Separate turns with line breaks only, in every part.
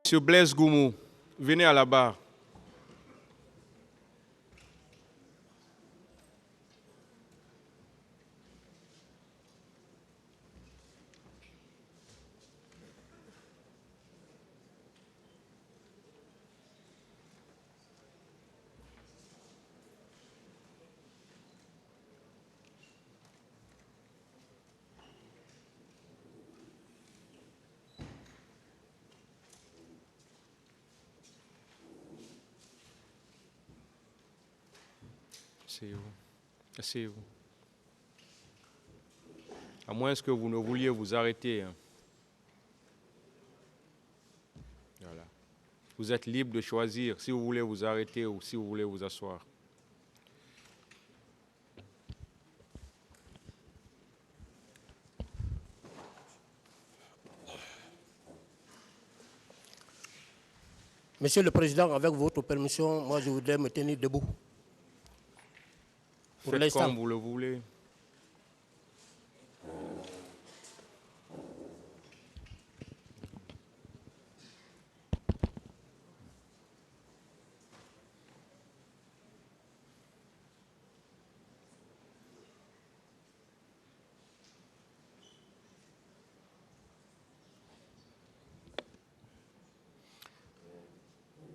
Monsieur Blaise Goumou, venez à la barre. Asseyez-vous. Asseyez-vous. À moins que vous ne vouliez vous arrêter. Voilà. Vous êtes libre de choisir si vous voulez vous arrêter ou si vous voulez vous asseoir.
Monsieur le Président, avec votre permission, moi je voudrais me tenir debout.
Faites comme vous le voulez.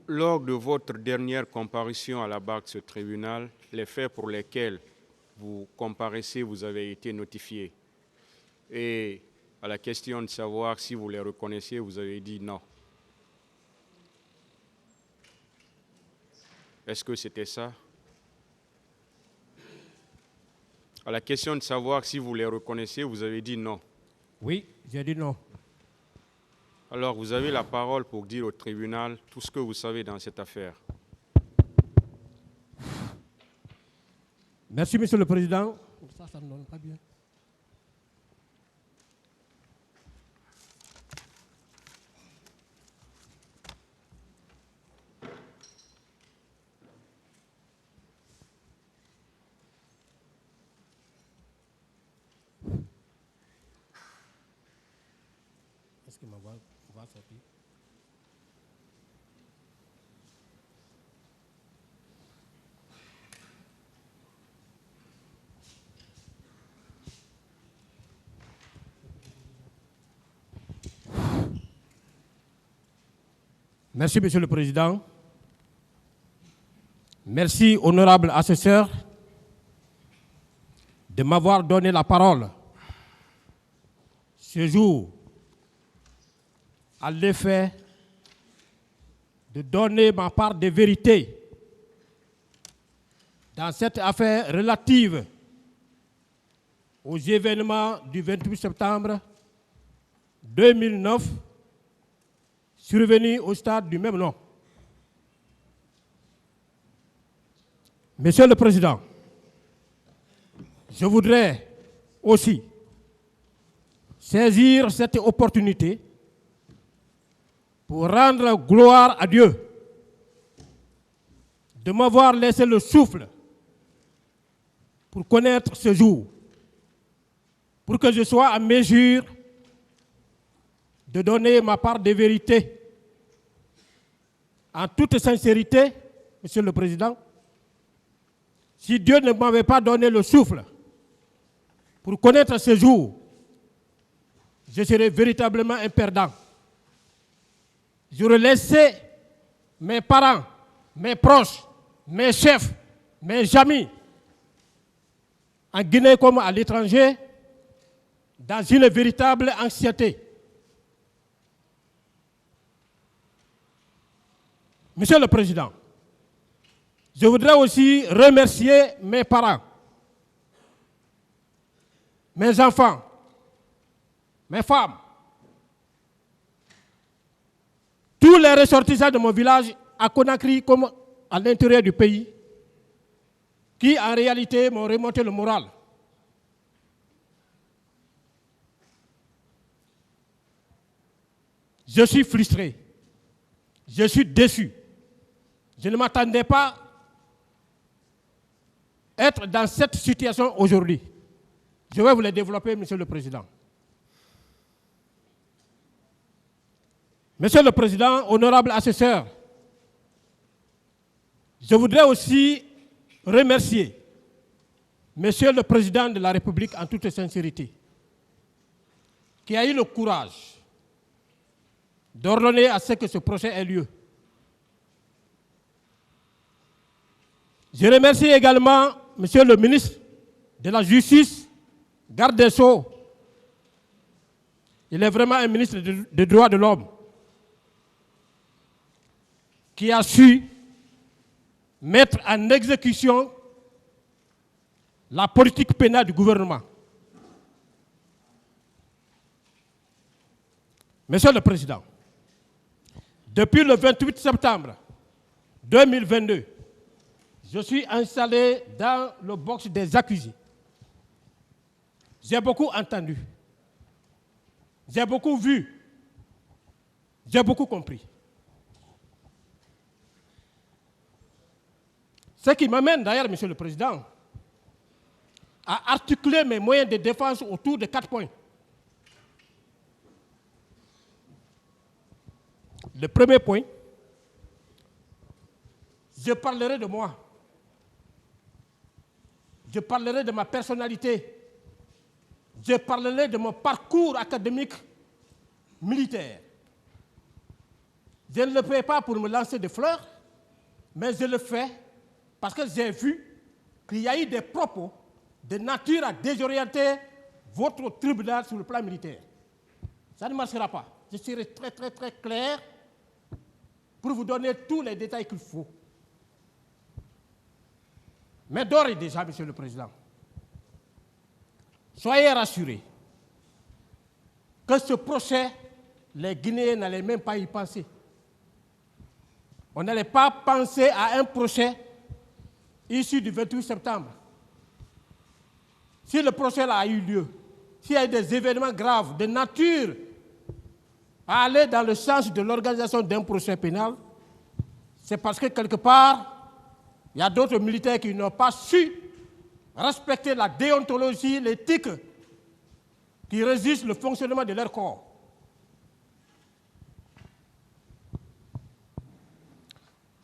Lors de votre dernière comparution à la barre de ce tribunal, les faits pour lesquels vous comparaissez, vous avez été notifiés. Et à la question de savoir si vous les reconnaissiez, vous avez dit non. Est-ce que c'était ça? À la question de savoir si vous les reconnaissiez, vous avez dit non.
Oui, j'ai dit non.
Alors, vous avez la parole pour dire au tribunal tout ce que vous savez dans cette affaire.
Merci, Monsieur le Président. Ça ne donne pas bien. Est-ce que ma voix va sortir? Merci, Monsieur le Président. Merci, honorable assesseur, de m'avoir donné la parole ce jour à l'effet de donner ma part de vérité dans cette affaire relative aux événements du 28 septembre 2009 survenus au stade du même nom. Monsieur le Président, je voudrais aussi saisir cette opportunité pour rendre gloire à Dieu de m'avoir laissé le souffle pour connaître ce jour, pour que je sois en mesure de donner ma part de vérité. En toute sincérité, Monsieur le Président, si Dieu ne m'avait pas donné le souffle pour connaître ce jour, je serais véritablement un perdant. J'aurais laissé mes parents, mes proches, mes chefs, mes amis, en Guinée comme à l'étranger, dans une véritable anxiété. Monsieur le Président, je voudrais aussi remercier mes parents, mes enfants, mes femmes, tous les ressortissants de mon village à Conakry comme à l'intérieur du pays, qui en réalité m'ont remonté le moral. Je suis frustré, je suis déçu. Je ne m'attendais pas à être dans cette situation aujourd'hui. Je vais vous le développer, Monsieur le Président. Monsieur le Président, honorable assesseur, je voudrais aussi remercier Monsieur le Président de la République en toute sincérité, qui a eu le courage d'ordonner à ce que ce procès ait lieu. Je remercie également Monsieur le ministre de la Justice, garde des Sceaux. Il est vraiment un ministre des droits de l'homme qui a su mettre en exécution la politique pénale du gouvernement. Monsieur le Président, depuis le 28 septembre 2022, je suis installé dans le box des accusés. J'ai beaucoup entendu, j'ai beaucoup vu, j'ai beaucoup compris. Ce qui m'amène d'ailleurs, Monsieur le Président, à articuler mes moyens de défense autour de 4 points. Le premier point, je parlerai de moi. Je parlerai de ma personnalité. Je parlerai de mon parcours académique militaire. Je ne le fais pas pour me lancer des fleurs, mais je le fais parce que j'ai vu qu'il y a eu des propos de nature à désorienter votre tribunal sur le plan militaire. Ça ne marchera pas. Je serai très, très, très clair pour vous donner tous les détails qu'il faut. Mais d'ores et déjà, Monsieur le Président, soyez rassurés que ce procès, les Guinéens n'allaient même pas y penser. On n'allait pas penser à un procès issu du 28 septembre. Si le procès a eu lieu, s'il y a eu des événements graves de nature à aller dans le sens de l'organisation d'un procès pénal, c'est parce que quelque part, il y a d'autres militaires qui n'ont pas su respecter la déontologie, l'éthique qui régissent le fonctionnement de leur corps.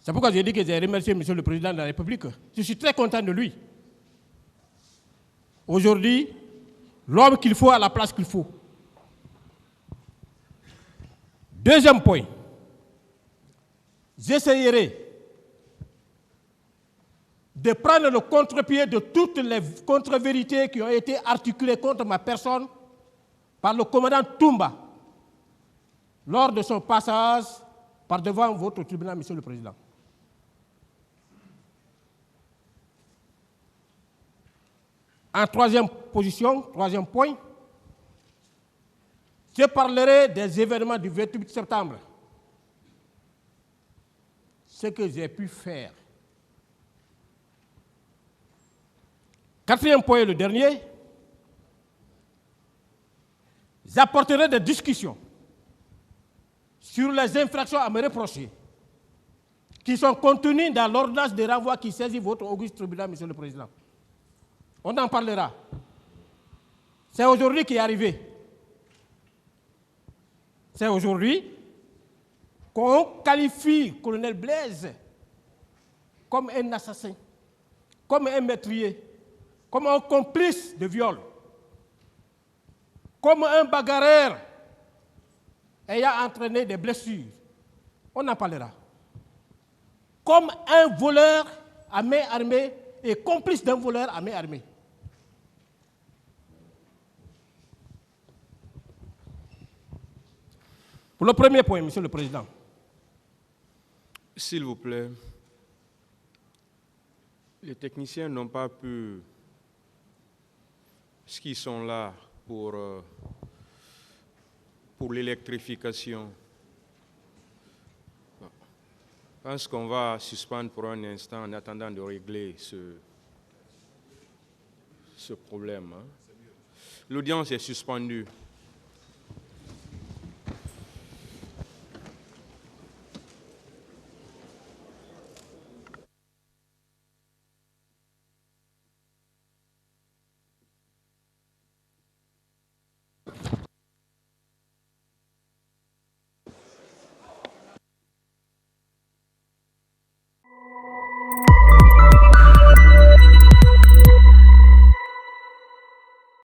C'est pourquoi j'ai dit que j'ai remercié M. le Président de la République. Je suis très content de lui. Aujourd'hui, l'homme qu'il faut à la place qu'il faut. Deuxième point, j'essayerai de prendre le contre-pied de toutes les contre-vérités qui ont été articulées contre ma personne par le commandant Toumba lors de son passage par devant votre tribunal, Monsieur le Président. En troisième position, troisième point, je parlerai des événements du 28 septembre. Ce que j'ai pu faire. Quatrième point, le dernier, j'apporterai des discussions sur les infractions à me reprocher qui sont contenues dans l'ordonnance de renvoi qui saisit votre auguste tribunal, Monsieur le Président. On en parlera. C'est aujourd'hui qui est arrivé. C'est aujourd'hui qu'on qualifie le colonel Blaise comme un assassin, comme un meurtrier, comme un complice de viol, comme un bagarreur ayant entraîné des blessures. On en parlera. Comme un voleur à main armée et complice d'un voleur à main armée. Pour le premier point, Monsieur le Président.
S'il vous plaît, les techniciens n'ont pas pu, ce qui sont là pour l'électrification. Je pense qu'on va suspendre pour un instant en attendant de régler ce problème. L'audience est suspendue.